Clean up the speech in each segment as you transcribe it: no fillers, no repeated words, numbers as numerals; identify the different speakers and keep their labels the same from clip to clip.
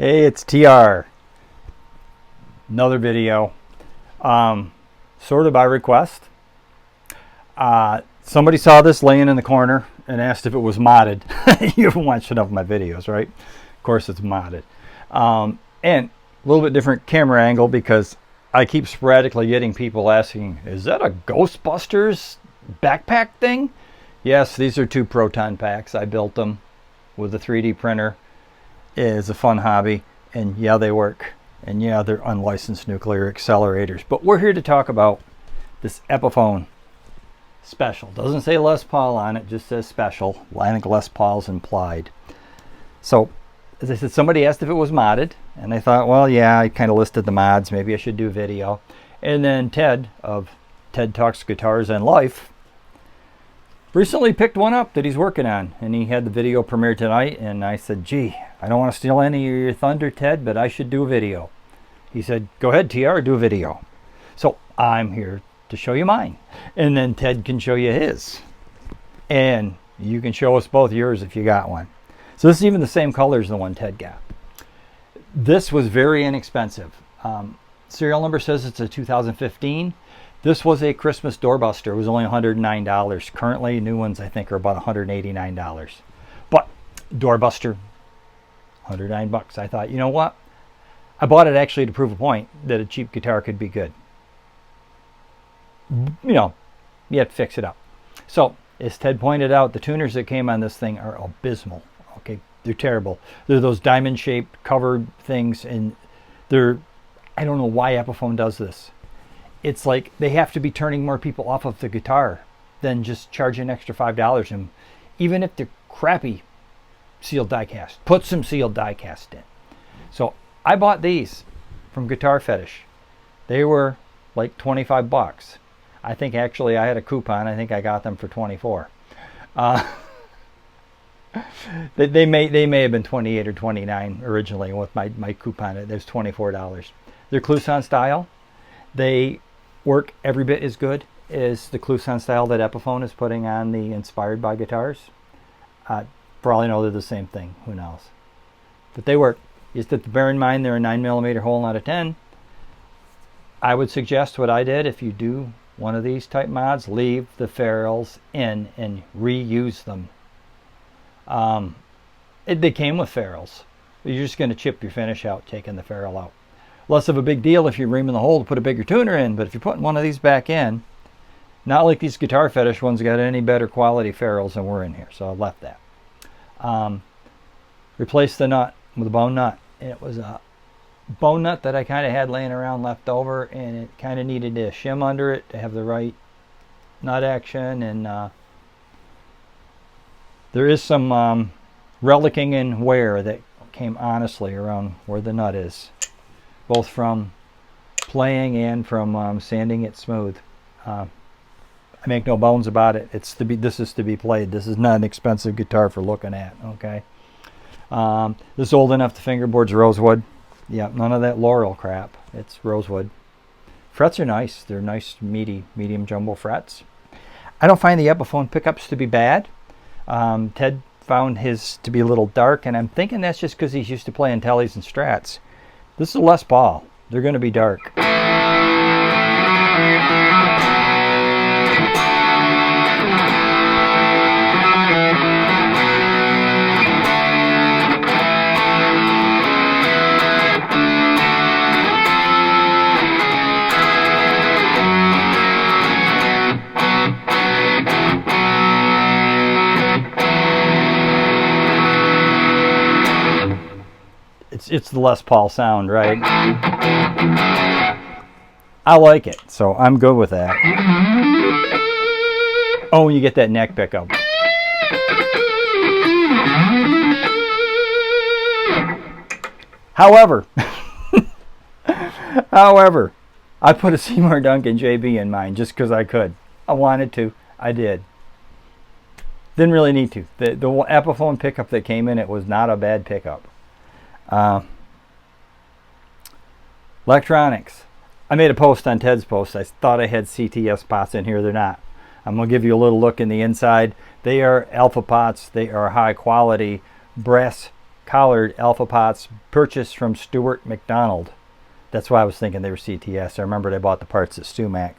Speaker 1: Hey, it's TR. Another video. Sort of by request. Somebody saw this laying in the corner and asked if it was modded. You haven't watched enough of my videos, right? Of course it's modded. And a little bit different camera angle because I keep sporadically getting people asking, is that a Ghostbusters backpack thing? Yes, these are 2 proton packs. I built them with a 3D printer. It's a fun hobby, and yeah, they work. And yeah, they're unlicensed nuclear accelerators. But we're here to talk about this Epiphone special. Doesn't say Les Paul on it, just says special. I think Les Paul's implied. So, as I said, somebody asked if it was modded, and I thought, well, yeah, I kind of listed the mods. Maybe I should do a video. And then Ted of Ted Talks Guitars and Life recently picked one up that he's working on, and he had the video premiere tonight, and I said, gee, I don't want to steal any of your thunder, Ted, but I should do a video. He said, go ahead, TR, do a video. So I'm here to show you mine, and then Ted can show you his, and you can show us both yours if you got one. So this is even the same color as the one Ted got. This was very inexpensive. Serial number says it's a 2015. This was a Christmas doorbuster. It was only $109. Currently, new ones I think are about $189. But doorbuster, 109 bucks. I thought, you know what? I bought it actually to prove a point that a cheap guitar could be good. You know, you have to fix it up. So, as Ted pointed out, the tuners that came on this thing are abysmal. Okay, they're terrible. They're those diamond-shaped covered things, and they're, I don't know why Epiphone does this. It's like they have to be turning more people off of the guitar than just charge an extra $5. And even if they're crappy sealed die cast, put some sealed die cast in. So I bought these from Guitar Fetish. They were like 25 bucks. I think actually I had a coupon. I think I got them for 24. They may have been 28 or 29 originally with my coupon. There's $24. They're Kluson style. They work every bit as good as the Kluson style that Epiphone is putting on the Inspired by guitars. For all I know, they're the same thing. Who knows? But they work. You just have to bear in mind they're a 9mm hole, not a 10. I would suggest what I did. If you do one of these type mods, leave the ferrules in and reuse them. They came with ferrules. You're just going to chip your finish out taking the ferrule out. Less of a big deal if you're reaming the hole to put a bigger tuner in, but if you're putting one of these back in, not like these Guitar Fetish ones got any better quality ferrules than we're in here, so I left that. Replaced the nut with a bone nut. It was a bone nut that I kind of had laying around left over, and it kind of needed a shim under it to have the right nut action, and there is some relicking and wear that came honestly around where the nut is, both from playing and from sanding it smooth. I make no bones about it. This is to be played. This is not an expensive guitar for looking at. Okay. This is old enough. The fingerboard's rosewood. Yeah, none of that laurel crap. It's rosewood. Frets are nice. They're nice, meaty, medium jumbo frets. I don't find the Epiphone pickups to be bad. Ted found his to be a little dark, and I'm thinking that's just because he's used to playing tellies and strats. This is a Les Paul. They're going to be dark. It's the Les Paul sound, right? I like it, so I'm good with that. Oh, you get that neck pickup. However, I put a Seymour Duncan JB in mine just because I could. I wanted to. I did. Didn't really need to. The Epiphone pickup that came in, it was not a bad pickup. Electronics. I made a post on Ted's post. I thought I had CTS pots in here. They're not. I'm going to give you a little look in the inside. They are alpha pots. They are high quality brass collared alpha pots purchased from Stuart McDonald. That's why I was thinking they were CTS. I remembered I bought the parts at StuMac.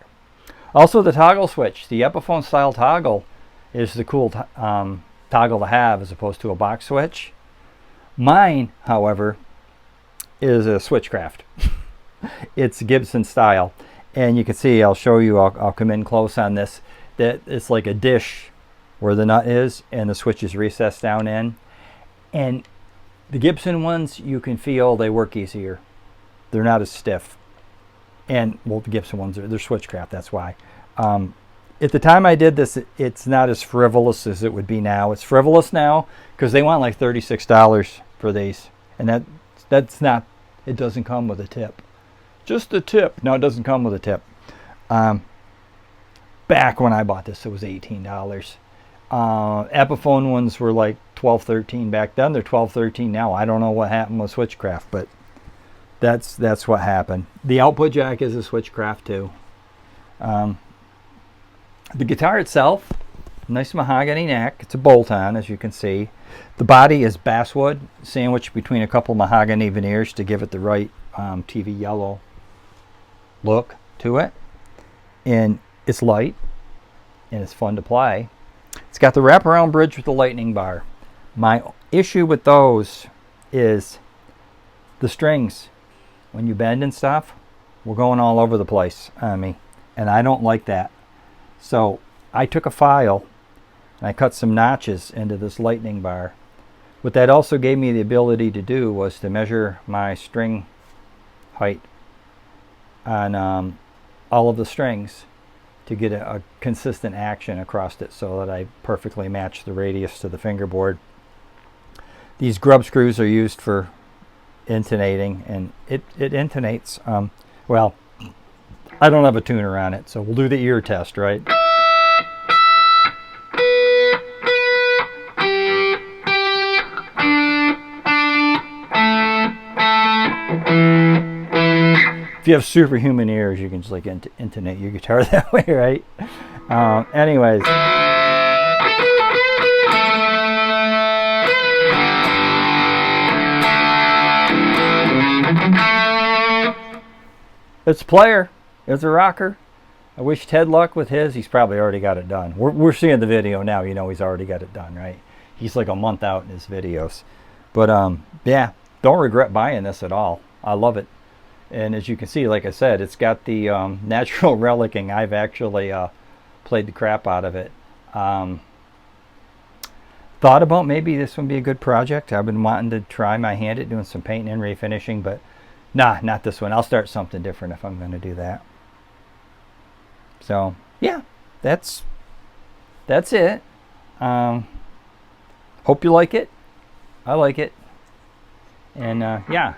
Speaker 1: Also the toggle switch. The Epiphone style toggle is the cool toggle to have as opposed to a box switch. Mine, however, is a Switchcraft. It's Gibson style. And you can see, I'll show you, I'll come in close on this, that it's like a dish where the nut is and the switch is recessed down in. And the Gibson ones, you can feel they work easier. They're not as stiff. And, well, the Gibson ones, they're Switchcraft, that's why. At the time I did this, it's not as frivolous as it would be now. It's frivolous now because they want like $36 for these. And that's not, it doesn't come with a tip. Just a tip. No, it doesn't come with a tip. Back when I bought this, it was $18. Epiphone ones were like $12, $13 back then. They're $12, $13 now. I don't know what happened with Switchcraft, but that's what happened. The output jack is a Switchcraft too. The guitar itself, nice mahogany neck. It's a bolt-on, as you can see. The body is basswood, sandwiched between a couple mahogany veneers to give it the right TV yellow look to it. And it's light, and it's fun to play. It's got the wraparound bridge with the lightning bar. My issue with those is the strings. When you bend and stuff, we're going all over the place on me, and I don't like that. So I took a file and I cut some notches into this lightning bar. What that also gave me the ability to do was to measure my string height on all of the strings to get a consistent action across it so that I perfectly match the radius to the fingerboard. These grub screws are used for intonating, and it intonates. Well, I don't have a tuner on it, so we'll do the ear test, right? If you have superhuman ears, you can just like intonate your guitar that way, right? Anyways. It's a player. It's a rocker. I wish Ted luck with his. He's probably already got it done. We're seeing the video now. You know he's already got it done, right? He's like a month out in his videos. But yeah, don't regret buying this at all. I love it. And as you can see, like I said, it's got the natural relicing. I've actually played the crap out of it. Thought about maybe this would be a good project. I've been wanting to try my hand at doing some painting and refinishing, but nah, not this one. I'll start something different if I'm going to do that. So yeah, that's it. Hope you like it. I like it. And yeah.